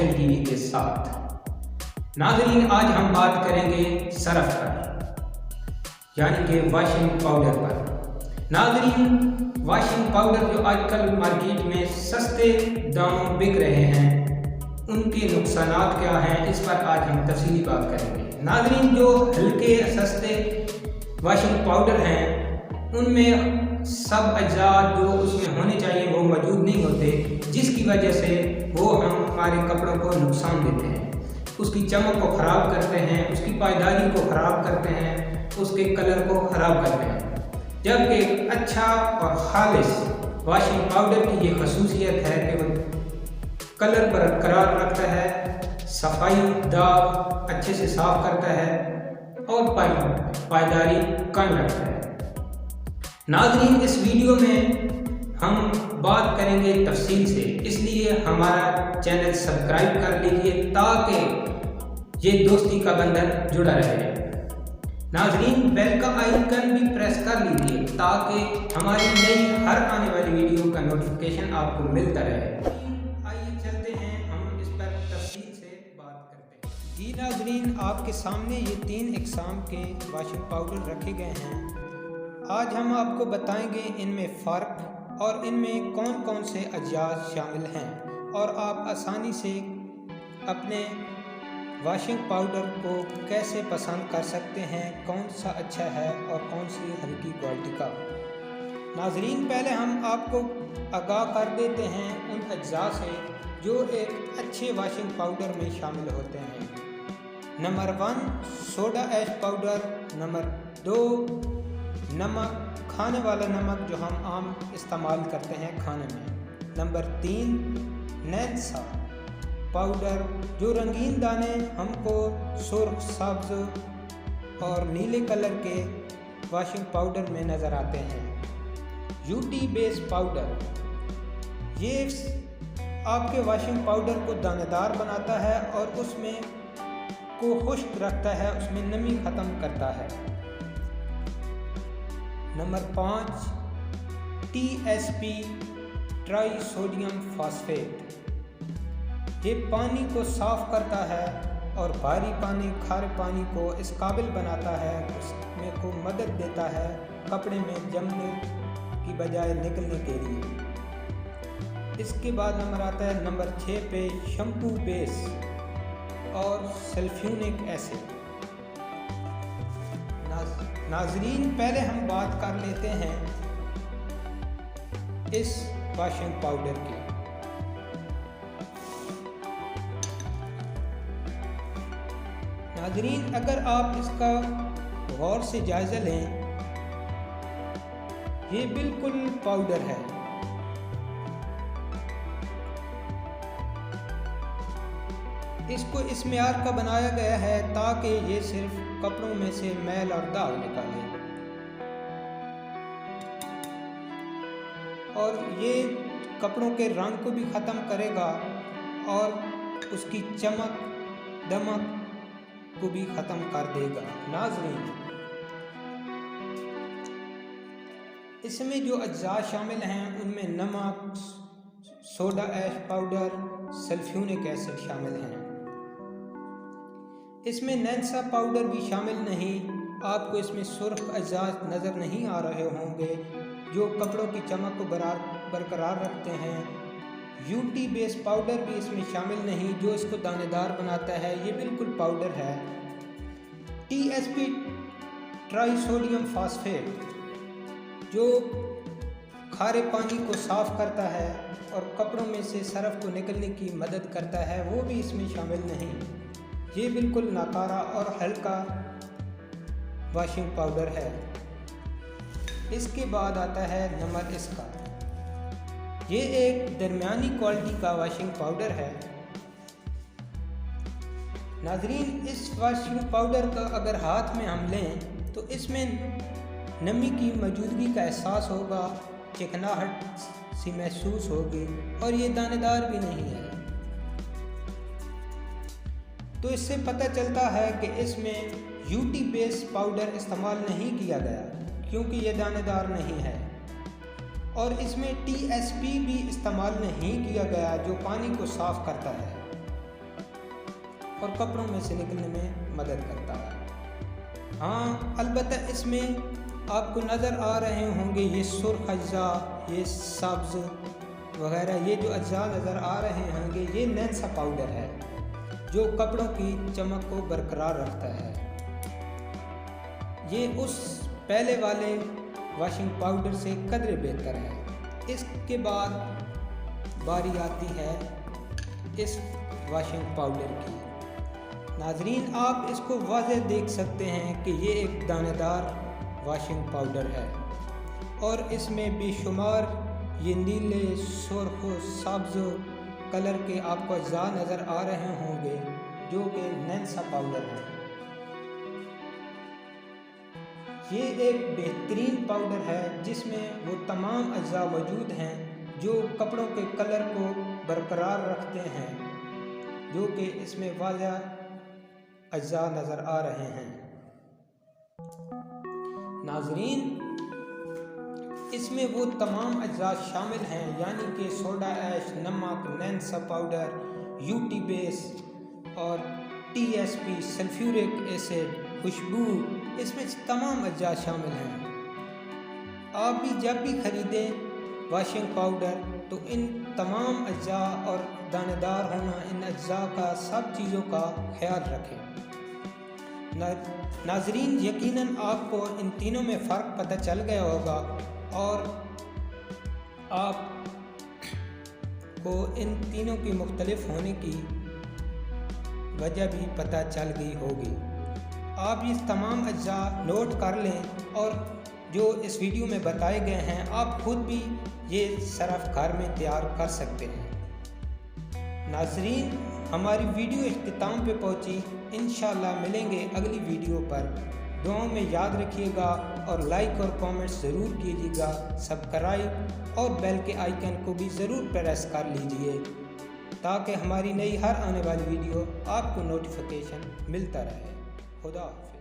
Official TV के साथ। नाज़रीन, आज हम बात करेंगे सरफ पर, यानी कि वॉशिंग पाउडर पर। नाज़रीन, वॉशिंग पाउडर जो आजकल मार्केट में सस्ते दामों बिक रहे हैं, उनके नुकसानात क्या हैं, इस पर आज हम तफसीली बात करेंगे। नाज़रीन, जो हल्के सस्ते वॉशिंग पाउडर हैं, उनमें सब अज्जा जो उसमें होने चाहिए वो मौजूद नहीं होते, जिसकी वजह से वो हमारे कपड़ों को नुकसान देते हैं, उसकी चमक को ख़राब करते हैं, उसकी पायदारी को ख़राब करते हैं, उसके कलर को ख़राब करते हैं। जबकि एक अच्छा और खालिस वॉशिंग पाउडर की ये खसूसियत है कि वो कलर बरकरार रखता है, सफाई दाग अच्छे से साफ करता है और पायदारी कायम रखता है। नाज़रीन, इस वीडियो में हम बात करेंगे तफसील से, इसलिए हमारा चैनल सब्सक्राइब कर लीजिए ताकि ये दोस्ती का बंधन जुड़ा रहे। नाज़रीन, बेल का आइकन भी प्रेस कर लीजिए ताकि हमारी नई हर आने वाली वीडियो का नोटिफिकेशन आपको मिलता रहे। आइए चलते हैं, हम इस पर तफसील से बात करते हैं। जी नाज़रीन, आपके सामने ये 3 इकसाम के वॉशिंग पाउडर रखे गए हैं। आज हम आपको बताएंगे इनमें फ़र्क और इनमें कौन कौन से अज्जात शामिल हैं और आप आसानी से अपने वॉशिंग पाउडर को कैसे पसंद कर सकते हैं, कौन सा अच्छा है और कौन सी हल्की क्वालिटी का। नाज़रीन, पहले हम आपको आगाह कर देते हैं उन अज्जा से जो एक अच्छे वॉशिंग पाउडर में शामिल होते हैं। Number 1 soda ash powder, number 2 नमक, खाने वाला नमक जो हम आम इस्तेमाल करते हैं खाने में, नंबर 3 नैन्सा पाउडर जो रंगीन दाने हमको सुर्ख, सब्ज़ और नीले कलर के वॉशिंग पाउडर में नज़र आते हैं। यूटी बेस पाउडर ये आपके वॉशिंग पाउडर को दानेदार बनाता है और उसमें को खुश्क रखता है, उसमें नमी ख़त्म करता है। Number 5 TSP try sodium phosphate, ये पानी को साफ़ करता है और भारी पानी, खारे पानी को इस काबिल बनाता है, उसमें को मदद देता है कपड़े में जमने की बजाय निकलने के लिए। इसके बाद नंबर आता है नंबर 6 पे शैम्पू बेस और सल्फ्यूरिक एसिड। नाज़रीन, पहले हम बात कर लेते हैं इस वॉशिंग पाउडर की। नाज़रीन, अगर आप इसका गौर से जायज़ा लें, ये बिल्कुल पाउडर है। इसको इस मेयार का बनाया गया है ताकि ये सिर्फ कपड़ों में से मैल और दाग निकाले और ये कपड़ों के रंग को भी ख़त्म करेगा और उसकी चमक दमक को भी ख़त्म कर देगा। नाज़रीन, इसमें जो अज्जा शामिल हैं उनमें नमक, soda ash powder, sulphuric acid शामिल हैं। इसमें नैन्सा पाउडर भी शामिल नहीं। आपको इसमें सुर्ख अज्जा नज़र नहीं आ रहे होंगे जो कपड़ों की चमक को बरकरार रखते हैं। यूटी बेस पाउडर भी इसमें शामिल नहीं जो इसको दानेदार बनाता है, ये बिल्कुल पाउडर है। TSP ट्राई सोडियम फास्फेट जो खारे पानी को साफ़ करता है और कपड़ों में से सरफ को निकलने की मदद करता है, वो भी इसमें शामिल नहीं। ये बिल्कुल नाकारा और हल्का वॉशिंग पाउडर है। इसके बाद आता है नंबर इसका, ये एक दरमियानी क्वालिटी का वॉशिंग पाउडर है। नाज़रीन, इस वॉशिंग पाउडर का अगर हाथ में हम लें तो इसमें नमी की मौजूदगी का एहसास होगा, चिकनाहट सी महसूस होगी और ये दानेदार भी नहीं है। तो इससे पता चलता है कि इसमें यूटी बेस पाउडर इस्तेमाल नहीं किया गया क्योंकि ये दानेदार नहीं है और इसमें TSP भी इस्तेमाल नहीं किया गया जो पानी को साफ़ करता है। और कपड़ों में से निकलने में मदद करता है। हाँ, अलबत्ता इसमें आपको नज़र आ रहे होंगे ये सुर्ख अज्जा, ये सब्ज़ वगैरह, ये जो अज्जा नज़र आ रहे होंगे, ये नैंसा पाउडर है जो कपड़ों की चमक को बरकरार रखता है। ये उस पहले वाले वॉशिंग पाउडर से कदरे बेहतर है। इसके बाद बारी आती है इस वॉशिंग पाउडर की। नाजरीन, आप इसको वाज़े देख सकते हैं कि ये एक दानेदार वॉशिंग पाउडर है और इसमें बेशुमार ये नीले, सुर्ख, सब्ज़ कलर के आपको अज्जा नज़र आ रहे होंगे जो कि नैंसा पाउडर है। ये एक बेहतरीन पाउडर है जिसमें वो तमाम अज्जा मौजूद हैं जो कपड़ों के कलर को बरकरार रखते हैं, जो कि इसमें वाज़ा अज्जा नज़र आ रहे हैं। नाजरीन, इसमें वो तमाम अज्जा शामिल हैं यानी कि सोडा ऐश, नमक, नैंसा पाउडर, यूटी बेस और TSP सल्फ्यूरिक एसिड, खुशबू, इसमें तमाम अज्जा शामिल हैं। आप भी जब भी ख़रीदें वॉशिंग पाउडर तो इन तमाम अज्जा और दानेदार होना, इन अज्जा का, सब चीज़ों का ख्याल रखें। नाजरीन, यकीनन आपको इन तीनों में फ़र्क पता चल गया होगा और आपको इन तीनों की मुख्तलिफ होने की वजह भी पता चल गई होगी। आप ये तमाम अज्जा नोट कर लें और जो इस वीडियो में बताए गए हैं आप खुद भी ये सरफ घर में तैयार कर सकते हैं। नाजरीन, हमारी वीडियो इख्तिताम पे पहुंची। इंशाल्लाह मिलेंगे अगली वीडियो पर। दुआओं में याद रखिएगा और लाइक और कमेंट्स ज़रूर कीजिएगा। सब्सक्राइब और बेल के आइकन को भी ज़रूर प्रेस कर लीजिए ताकि हमारी नई हर आने वाली वीडियो आपको नोटिफिकेशन मिलता रहे। खुदा हाफ़िज़।